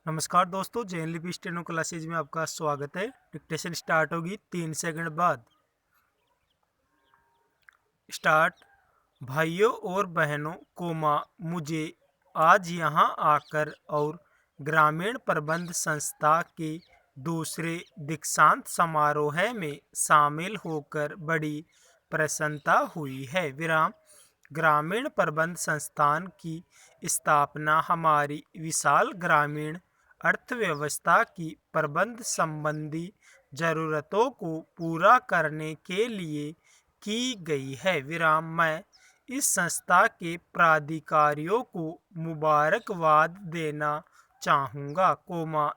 नमस्कार दोस्तों, जे एन लिपि स्टेनो क्लासेज में आपका स्वागत है। डिक्टेशन स्टार्ट होगी 3 सेकंड बाद। स्टार्ट। भाइयों और बहनों, मुझे आज यहाँ आकर और ग्रामीण प्रबंध संस्था के दूसरे दीक्षांत समारोह में शामिल होकर बड़ी प्रसन्नता हुई है। ग्रामीण प्रबंध संस्थान की स्थापना हमारी विशाल ग्रामीण अर्थव्यवस्था की प्रबंध संबंधी जरूरतों को पूरा करने के लिए की गई है। मैं इस संस्था के प्राधिकारियों को मुबारकबाद देना चाहूँगा,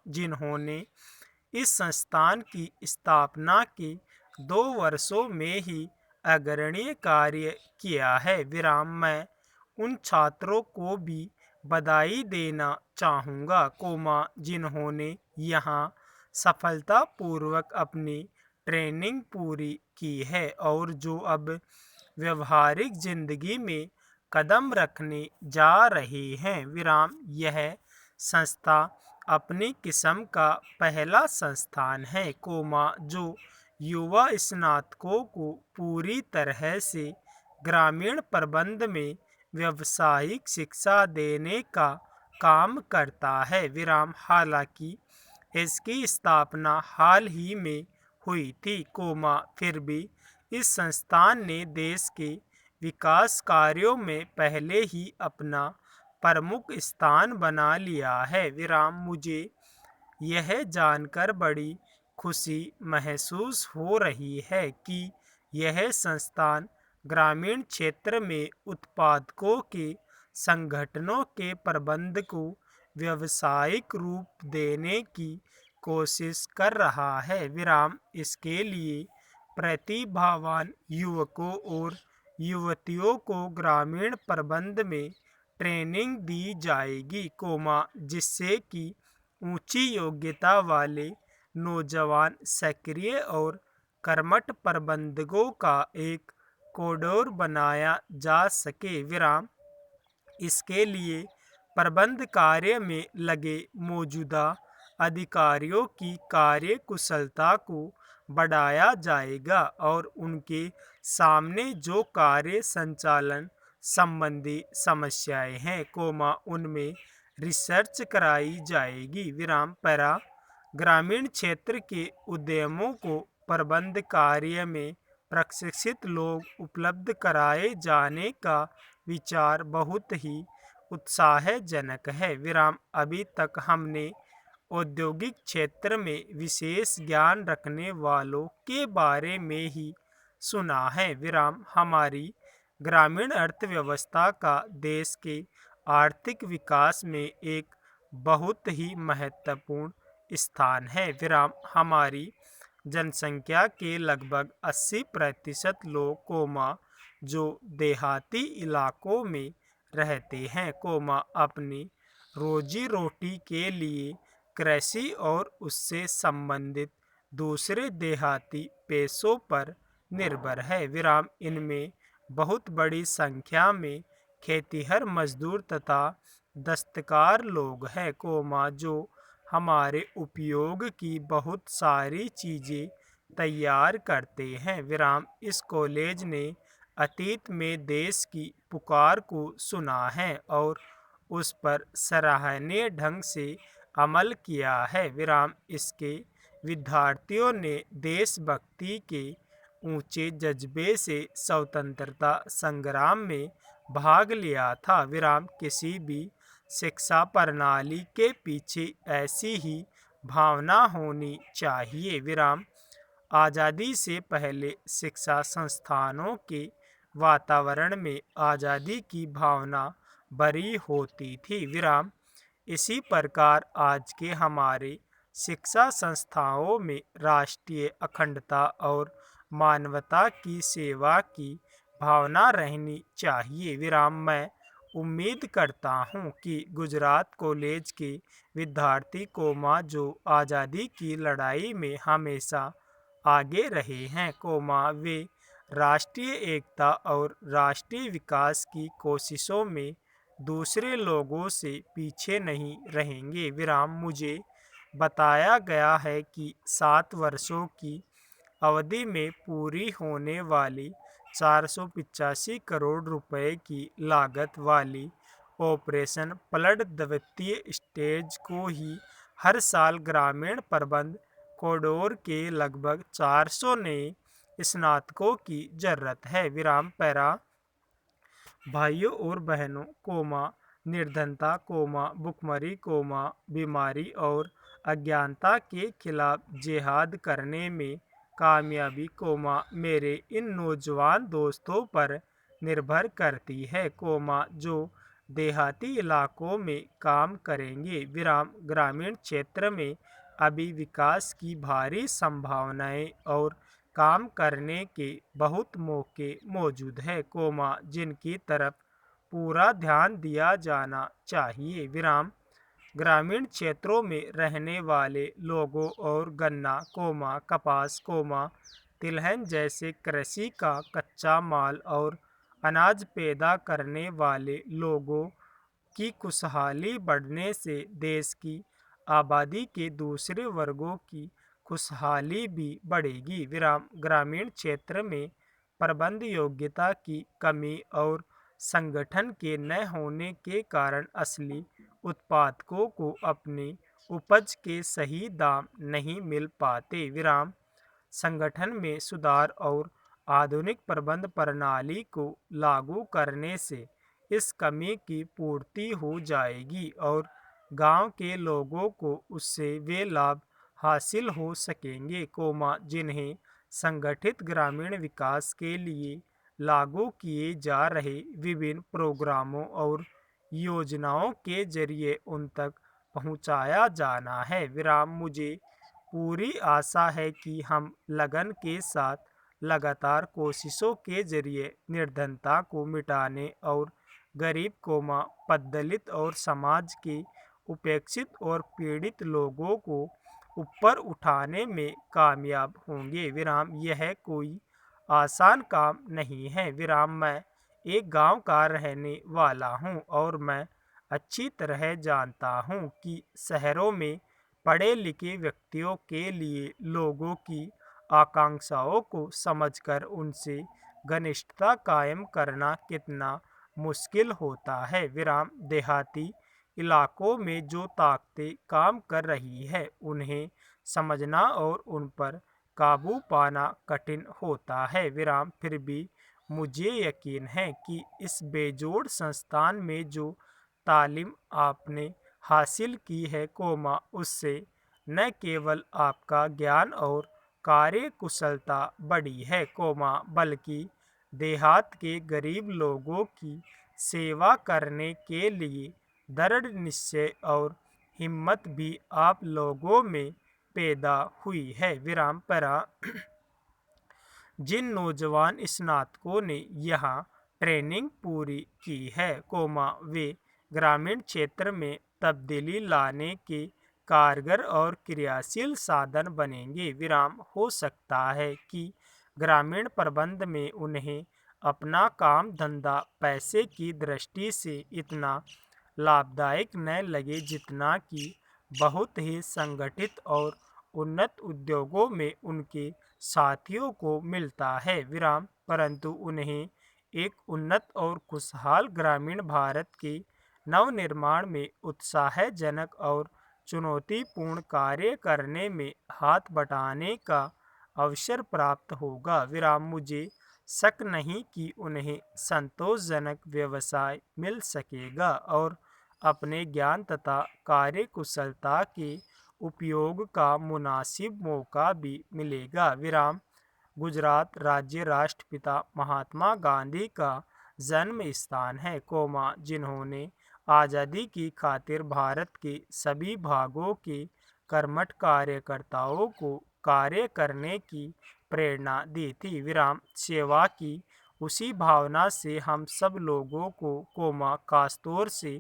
जिन्होंने इस संस्थान की स्थापना के 2 वर्षों में ही अग्रणीय कार्य किया है। मैं उन छात्रों को भी बधाई देना चाहूँगा, जिन्होंने यहाँ सफलतापूर्वक अपनी ट्रेनिंग पूरी की है और जो अब व्यवहारिक जिंदगी में कदम रखने जा रहे हैं। यह संस्था अपनी किस्म का पहला संस्थान है, जो युवा स्नातकों को पूरी तरह से ग्रामीण प्रबंध में व्यावसायिक शिक्षा देने का काम करता है। हालांकि इसकी स्थापना हाल ही में हुई थी, फिर भी इस संस्थान ने देश के विकास कार्यों में पहले ही अपना प्रमुख स्थान बना लिया है। मुझे यह जानकर बड़ी खुशी महसूस हो रही है कि यह संस्थान ग्रामीण क्षेत्र में उत्पादकों के संगठनों के प्रबंध को व्यावसायिक रूप देने की कोशिश कर रहा है। इसके लिए प्रतिभावान युवकों और युवतियों को ग्रामीण प्रबंध में ट्रेनिंग दी जाएगी, जिससे कि ऊंची योग्यता वाले नौजवान सक्रिय और कर्मठ प्रबंधकों का एक कोडोर बनाया जा सके। इसके लिए प्रबंध कार्य में लगे मौजूदा अधिकारियों की कार्य कुशलता को बढ़ाया जाएगा और उनके सामने जो कार्य संचालन संबंधी समस्याएं हैं, उनमें रिसर्च कराई जाएगी। पैरा ग्रामीण क्षेत्र के उद्यमों को प्रबंध कार्य में प्रशिक्षित लोग उपलब्ध कराए जाने का विचार बहुत ही उत्साहजनक है। अभी तक हमने औद्योगिक क्षेत्र में विशेष ज्ञान रखने वालों के बारे में ही सुना है। हमारी ग्रामीण अर्थव्यवस्था का देश के आर्थिक विकास में एक बहुत ही महत्वपूर्ण स्थान है। हमारी जनसंख्या के लगभग 80% लोग, जो देहाती इलाकों में रहते हैं, अपनी रोजी रोटी के लिए कृषि और उससे संबंधित दूसरे देहाती पेशों पर निर्भर है। इनमें बहुत बड़ी संख्या में खेतीहर मजदूर तथा दस्तकार लोग हैं, जो हमारे उपयोग की बहुत सारी चीज़ें तैयार करते हैं। इस कॉलेज ने अतीत में देश की पुकार को सुना है और उस पर सराहनीय ढंग से अमल किया है। इसके विद्यार्थियों ने देशभक्ति के ऊंचे जज्बे से स्वतंत्रता संग्राम में भाग लिया था। किसी भी शिक्षा प्रणाली के पीछे ऐसी ही भावना होनी चाहिए। आज़ादी से पहले शिक्षा संस्थानों के वातावरण में आज़ादी की भावना भरी होती थी। इसी प्रकार आज के हमारे शिक्षा संस्थाओं में राष्ट्रीय अखंडता और मानवता की सेवा की भावना रहनी चाहिए। मैं उम्मीद करता हूँ कि गुजरात कॉलेज के विद्यार्थी, जो आज़ादी की लड़ाई में हमेशा आगे रहे हैं, वे राष्ट्रीय एकता और राष्ट्रीय विकास की कोशिशों में दूसरे लोगों से पीछे नहीं रहेंगे। विराम मुझे बताया गया है कि 7 वर्षों की अवधि में पूरी होने वाली 485 करोड़ रुपए की लागत वाली ऑपरेशन फ्लड द्वितीय स्टेज को ही हर साल ग्रामीण प्रबंध कॉरिडोर के लगभग 400 नए स्नातकों की जरूरत है। विराम पैरा भाइयों और बहनों, निर्धनता, भुखमरी, बीमारी और अज्ञानता के खिलाफ जिहाद करने में कामयाबी, मेरे इन नौजवान दोस्तों पर निर्भर करती है, जो देहाती इलाकों में काम करेंगे। विराम ग्रामीण क्षेत्र में अभी विकास की भारी संभावनाएं और काम करने के बहुत मौके मौजूद हैं, जिनकी तरफ पूरा ध्यान दिया जाना चाहिए। विराम ग्रामीण क्षेत्रों में रहने वाले लोगों और गन्ना, कपास, तिलहन जैसे कृषि का कच्चा माल और अनाज पैदा करने वाले लोगों की खुशहाली बढ़ने से देश की आबादी के दूसरे वर्गों की खुशहाली भी बढ़ेगी। विराम ग्रामीण क्षेत्र में प्रबंध योग्यता की कमी और संगठन के न होने के कारण असली उत्पादकों को अपनी उपज के सही दाम नहीं मिल पाते। विराम संगठन में सुधार और आधुनिक प्रबंध प्रणाली को लागू करने से इस कमी की पूर्ति हो जाएगी और गांव के लोगों को उससे वे लाभ हासिल हो सकेंगे, जिन्हें संगठित ग्रामीण विकास के लिए लागू किए जा रहे विभिन्न प्रोग्रामों और योजनाओं के जरिए उन तक पहुंचाया जाना है। विराम मुझे पूरी आशा है कि हम लगन के साथ लगातार कोशिशों के जरिए निर्धनता को मिटाने और गरीब, दलित और समाज के उपेक्षित और पीड़ित लोगों को ऊपर उठाने में कामयाब होंगे। विराम यह कोई आसान काम नहीं है। विराम मैं एक गांव का रहने वाला हूं और मैं अच्छी तरह जानता हूं कि शहरों में पढ़े लिखे व्यक्तियों के लिए लोगों की आकांक्षाओं को समझकर उनसे घनिष्ठता कायम करना कितना मुश्किल होता है। विराम देहाती इलाकों में जो ताकतें काम कर रही है उन्हें समझना और उन पर काबू पाना कठिन होता है। विराम फिर भी मुझे यकीन है कि इस बेजोड़ संस्थान में जो तालीम आपने हासिल की है, उससे न केवल आपका ज्ञान और कार्य कुशलता बढ़ी है, बल्कि देहात के गरीब लोगों की सेवा करने के लिए दृढ़ निश्चय और हिम्मत भी आप लोगों में पैदा हुई है। विराम परा जिन नौजवान स्नातकों ने यहाँ ट्रेनिंग पूरी की है, वे ग्रामीण क्षेत्र में तब्दीली लाने के कारगर और क्रियाशील साधन बनेंगे। विराम हो सकता है कि ग्रामीण प्रबंध में उन्हें अपना काम धंधा पैसे की दृष्टि से इतना लाभदायक न लगे जितना कि बहुत ही संगठित और उन्नत उद्योगों में उनके साथियों को मिलता है। विराम परंतु उन्हें एक उन्नत और खुशहाल ग्रामीण भारत के नवनिर्माण में उत्साहजनक और चुनौतीपूर्ण कार्य करने में हाथ बटाने का अवसर प्राप्त होगा। विराम मुझे शक नहीं कि उन्हें संतोषजनक व्यवसाय मिल सकेगा और अपने ज्ञान तथा कार्यकुशलता के उपयोग का मुनासिब मौका भी मिलेगा। विराम गुजरात राज्य राष्ट्रपिता महात्मा गांधी का जन्म स्थान है, जिन्होंने आज़ादी की खातिर भारत के सभी भागों के कर्मठ कार्यकर्ताओं को कार्य करने की प्रेरणा दी थी। विराम सेवा की उसी भावना से हम सब लोगों को, खासतौर से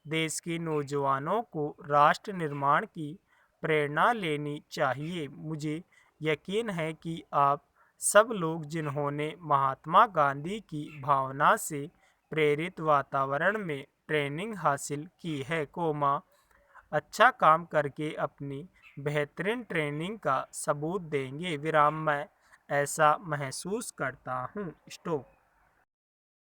देश के नौजवानों को राष्ट्र निर्माण की प्रेरणा लेनी चाहिए। मुझे यकीन है कि आप सब लोग जिन्होंने महात्मा गांधी की भावना से प्रेरित वातावरण में ट्रेनिंग हासिल की है, अच्छा काम करके अपनी बेहतरीन ट्रेनिंग का सबूत देंगे। विराम मैं ऐसा महसूस करता हूँ। स्टॉप।